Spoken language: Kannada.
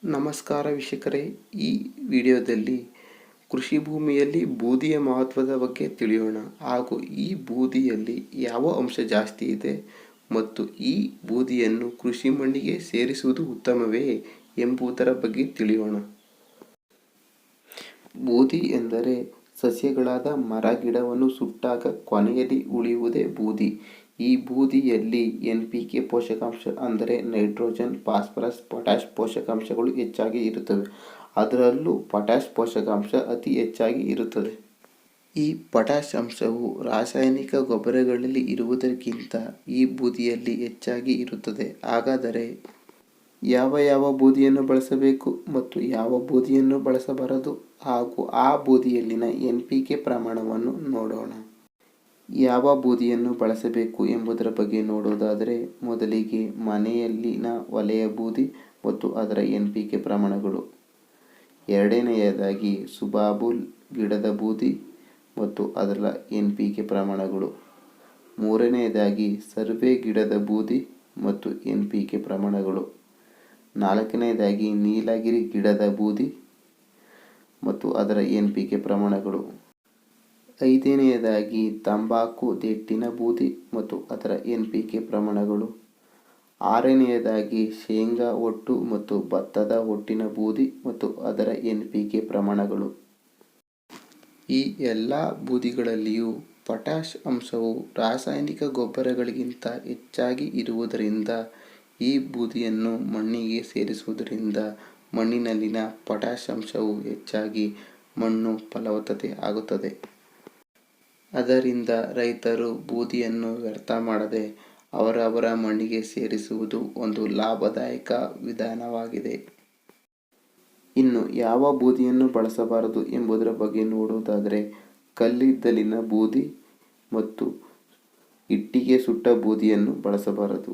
ನಮಸ್ಕಾರ ವೀಕ್ಷಕರೇ, ಈ ವಿಡಿಯೋದಲ್ಲಿ ಕೃಷಿ ಭೂಮಿಯಲ್ಲಿ ಬೂದಿಯ ಮಹತ್ವದ ಬಗ್ಗೆ ತಿಳಿಯೋಣ. ಹಾಗೂ ಈ ಬೂದಿಯಲ್ಲಿ ಯಾವ ಅಂಶ ಜಾಸ್ತಿ ಇದೆ ಮತ್ತು ಈ ಬೂದಿಯನ್ನು ಕೃಷಿ ಮಣ್ಣಿಗೆ ಸೇರಿಸುವುದು ಉತ್ತಮವೇ ಎಂಬುದರ ಬಗ್ಗೆ ತಿಳಿಯೋಣ. ಬೂದಿ ಎಂದರೆ ಸಸ್ಯಗಳಾದ ಮರ ಗಿಡವನ್ನು ಸುಟ್ಟಾಗ ಕೊನೆಯಲ್ಲಿ ಉಳಿಯುವುದೇ ಬೂದಿ. ಈ ಬೂದಿಯಲ್ಲಿ NPK ಪೋಷಕಾಂಶ ಅಂದರೆ ನೈಟ್ರೋಜನ್, ಫಾಸ್ಫರಸ್, ಪೊಟ್ಯಾಷ್ ಪೋಷಕಾಂಶಗಳು ಹೆಚ್ಚಾಗಿ ಇರುತ್ತವೆ. ಅದರಲ್ಲೂ ಪೊಟ್ಯಾಷ್ ಪೋಷಕಾಂಶ ಅತಿ ಹೆಚ್ಚಾಗಿ ಇರುತ್ತದೆ. ಈ ಪೊಟ್ಯಾಷ್ ಅಂಶವು ರಾಸಾಯನಿಕ ಗೊಬ್ಬರಗಳಲ್ಲಿ ಇರುವುದಕ್ಕಿಂತ ಈ ಬೂದಿಯಲ್ಲಿ ಹೆಚ್ಚಾಗಿ ಇರುತ್ತದೆ. ಹಾಗಾದರೆ ಯಾವ ಬೂದಿಯನ್ನು ಬಳಸಬೇಕು ಮತ್ತು ಯಾವ ಬೂದಿಯನ್ನು ಬಳಸಬಾರದು ಹಾಗೂ ಆ ಬೂದಿಯಲ್ಲಿನ NPK ಪ್ರಮಾಣವನ್ನು ನೋಡೋಣ. ಯಾವ ಬೂದಿಯನ್ನು ಬಳಸಬೇಕು ಎಂಬುದರ ಬಗ್ಗೆ ನೋಡುವುದಾದರೆ, ಮೊದಲಿಗೆ ಮನೆಯಲ್ಲಿನ ಒಲೆಯ ಬೂದಿ ಮತ್ತು ಅದರ NPK ಪ್ರಮಾಣಗಳು. ಎರಡನೆಯದಾಗಿ ಸುಬಾಬುಲ್ ಗಿಡದ ಬೂದಿ ಮತ್ತು ಅದರ NPK ಪ್ರಮಾಣಗಳು. ಮೂರನೆಯದಾಗಿ ಸರ್ವೆ ಗಿಡದ ಬೂದಿ ಮತ್ತು NPK ಪ್ರಮಾಣಗಳು. ನಾಲ್ಕನೆಯದಾಗಿ ನೀಲಗಿರಿ ಗಿಡದ ಬೂದಿ ಮತ್ತು ಅದರ NPK ಪ್ರಮಾಣಗಳು. ಐದನೆಯದಾಗಿ ತಂಬಾಕು ದೆಟ್ಟಿನ ಬೂದಿ ಮತ್ತು ಅದರ NPK ಪ್ರಮಾಣಗಳು. ಆರನೆಯದಾಗಿ ಶೇಂಗಾ ಹೊಟ್ಟು ಮತ್ತು ಭತ್ತದ ಹೊಟ್ಟಿನ ಬೂದಿ ಮತ್ತು ಅದರ NPK ಪ್ರಮಾಣಗಳು. ಈ ಎಲ್ಲ ಬೂದಿಗಳಲ್ಲಿಯೂ ಪೊಟ್ಯಾಷ್ ಅಂಶವು ರಾಸಾಯನಿಕ ಗೊಬ್ಬರಗಳಿಗಿಂತ ಹೆಚ್ಚಾಗಿ ಇರುವುದರಿಂದ ಈ ಬೂದಿಯನ್ನು ಮಣ್ಣಿಗೆ ಸೇರಿಸುವುದರಿಂದ ಮಣ್ಣಿನಲ್ಲಿನ ಪೊಟ್ಯಾಷ್ ಅಂಶವು ಹೆಚ್ಚಾಗಿ ಮಣ್ಣು ಫಲವತ್ತತೆ ಆಗುತ್ತದೆ. ಆದ್ದರಿಂದ ರೈತರು ಬೂದಿಯನ್ನು ವ್ಯರ್ಥ ಮಾಡದೆ ಅವರವರ ಮಣ್ಣಿಗೆ ಸೇರಿಸುವುದು ಒಂದು ಲಾಭದಾಯಕ ವಿಧಾನವಾಗಿದೆ. ಇನ್ನು ಯಾವ ಬೂದಿಯನ್ನು ಬಳಸಬಾರದು ಎಂಬುದರ ಬಗ್ಗೆ ನೋಡುವುದಾದರೆ, ಕಲ್ಲಿದ್ದಲಿನ ಬೂದಿ ಮತ್ತು ಇಟ್ಟಿಗೆ ಸುಟ್ಟ ಬೂದಿಯನ್ನು ಬಳಸಬಾರದು.